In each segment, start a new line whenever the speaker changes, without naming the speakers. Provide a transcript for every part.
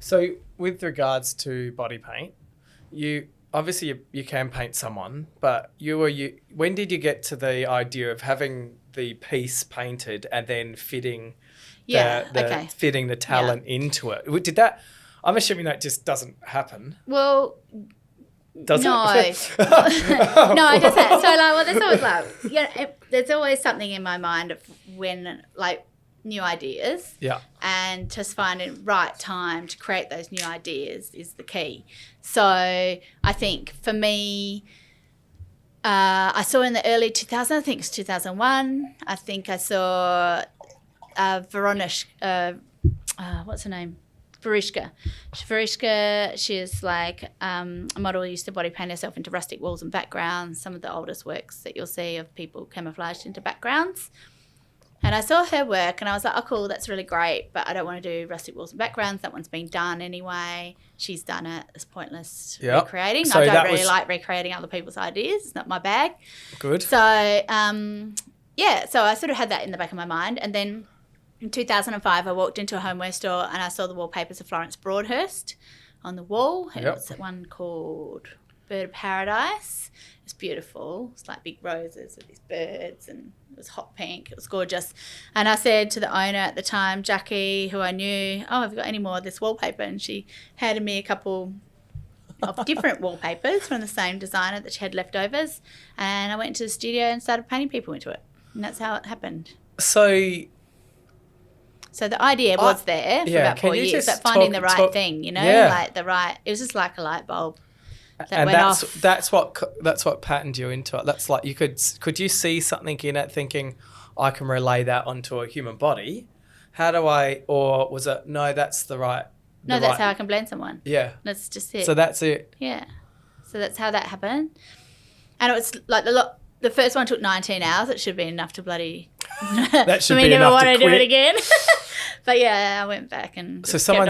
So with regards to body paint, you obviously you can paint someone, but when did you get to the idea of having the piece painted and then fitting fitting the talent into it? Did that? I'm assuming that just doesn't happen.
Well,
Does
no.
it?
No, it doesn't. So, there's always there's always something in my mind of when, new ideas.
Yeah.
And just finding the right time to create those new ideas is the key. So, I think for me, I saw in the early 2000s, I think it's 2001, I think I saw Veronica, what's her name? Verishka, she's a model who used to body paint herself into rustic walls and backgrounds, some of the oldest works that you'll see of people camouflaged into backgrounds. And I saw her work and I was like, oh, cool, that's really great, but I don't want to do rustic walls and backgrounds. That one's been done anyway. She's done it. It's pointless recreating. So I don't really like recreating other people's ideas. It's not my bag.
Good.
So, so I sort of had that in the back of my mind. And then in 2005, I walked into a homeware store and I saw the wallpapers of Florence Broadhurst on the wall. And it was one called Bird of Paradise. It's beautiful. It's like big roses with these birds, and it was hot pink. It was gorgeous. And I said to the owner at the time, Jackie, who I knew, oh, have you got any more of this wallpaper? And she handed me a couple of different wallpapers from the same designer that she had leftovers. And I went into the studio and started painting people into it. And that's how it happened.
So
the idea was there for about 4 years, but finding the right thing, it was just like a light bulb.
That's what patterned you into it. That's like could you see something in it thinking, I can relay that onto a human body? How do I, or was it, no, that's the right.
No, that's how I can blend someone.
Yeah.
That's just it.
So that's it.
Yeah. So that's how that happened. And it was like the first one took 19 hours. It should be enough to bloody.
That should be enough to quit.
I never want to do it again. But yeah, I went back and
someone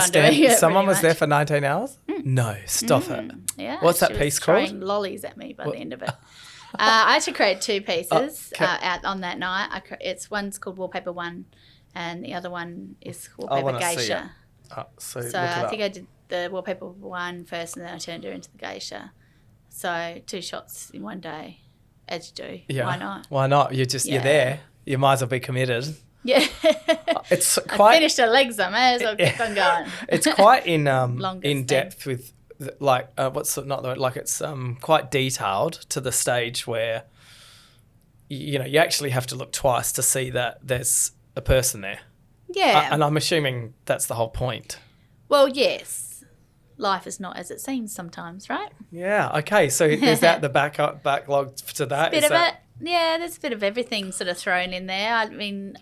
was there for 19 hours? No, stop it.
Yeah.
What's that piece called?
Throwing lollies at me by the end of it. I actually created two pieces out on that night. One's called Wallpaper 1 and the other one is Wallpaper Geisha.
So
I think I did the Wallpaper 1 first and then I turned her into the Geisha. So 2 shots in one day, as you do. Yeah. Why not?
Why not? You're there. You might as well be committed.
Yeah.
It's quite.
I finished her legs. I may as well keep on going.
It's quite in depth with it's quite detailed to the stage where you actually have to look twice to see that there's a person there.
Yeah.
And I'm assuming that's the whole point.
Well, yes. Life is not as it seems sometimes, right?
Yeah. Okay. So is that the backlog to that?
It's a bit of it. Yeah, there's a bit of everything sort of thrown in there. I mean,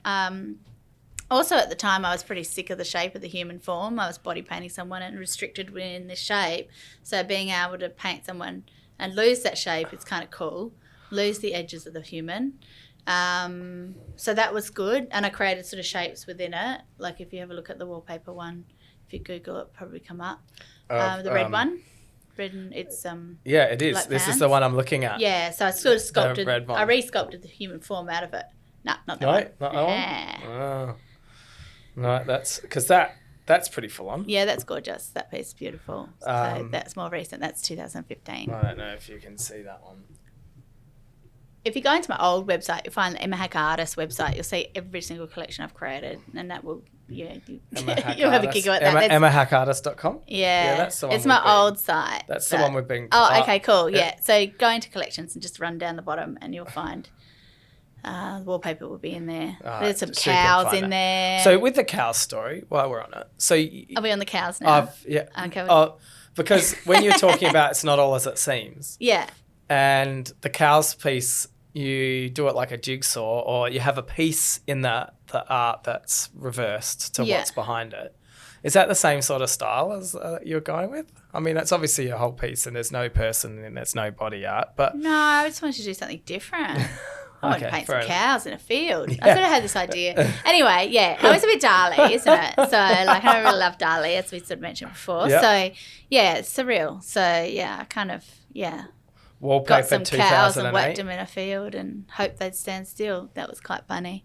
also at the time I was pretty sick of the shape of the human form. I was body painting someone and restricted within this shape. So being able to paint someone and lose that shape is kind of cool, lose the edges of the human. So that was good. And I created sort of shapes within it. Like if you have a look at the Wallpaper 1, if you Google it, probably come up. The red one. Red and it's
yeah, it is. This is the one I'm looking at.
Yeah, so I sort of sculpted.
Red one.
I re-sculpted the human form out of it. No, not that one.
Not that one. Oh. No, that's because that's pretty full on.
Yeah, that's gorgeous. That piece is beautiful. So that's more recent. That's 2015.
I don't know if you can see that one.
If you go into my old website, you'll find the Emma Hack Artist website. You'll see every single collection I've created, and that will, you'll have a giggle at that.
EmmaHackArtist.com?
Yeah,
that's the one.
It's my old site.
That's the one we've been.
Oh, okay, cool. Yeah. So go into collections and just run down the bottom, and you'll find the wallpaper will be in there. There's some cows in there.
So with the cow story, while we're on it,
are we on the cows now?
Yeah.
Okay.
Because when you're talking about it's not all as it seems.
Yeah.
And the cows piece, you do it like a jigsaw, or you have a piece in the art that's reversed to what's behind it. Is that the same sort of style as you're going with? I mean, it's obviously a whole piece and there's no person and there's no body art, but...
No, I just wanted to do something different. I want to paint some cows in a field. I sort of had this idea. Anyway, yeah, I was a bit Dali, isn't it? So, I don't really love Dali, as we sort of mentioned before. Yep. So, yeah, it's surreal. So, yeah, I kind of,
Wallpaper
got some cows and whacked them in a field and hoped they'd stand still. That was quite funny.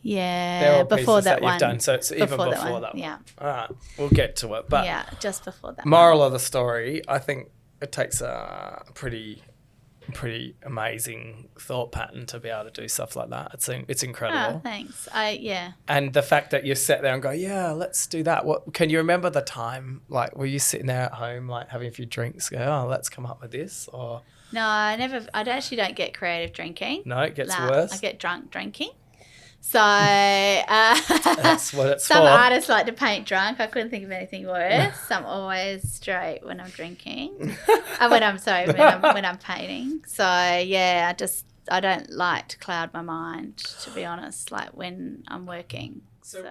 Yeah,
They're all
before
pieces
that
you've
one.
done. So it's even before
that
that
one.
one.
Yeah.
All right, we'll get to it. But
Yeah, just before that
moral
one.
of the story, I think it takes a pretty amazing thought pattern to be able to do stuff like that. It's incredible.
Oh, thanks.
And the fact that you sat there and go, yeah, let's do that. What can you remember the time? Like, were you sitting there at home, like having a few drinks? Go, oh, let's come up with this, or
No, I actually don't get creative drinking.
no, it gets worse.
I get drunk drinking. So
That's what it's
some
for.
artists like to paint drunk. I couldn't think of anything worse. I'm always straight when I'm drinking. when I'm painting. So yeah, I don't like to cloud my mind, to be honest, like when I'm working. So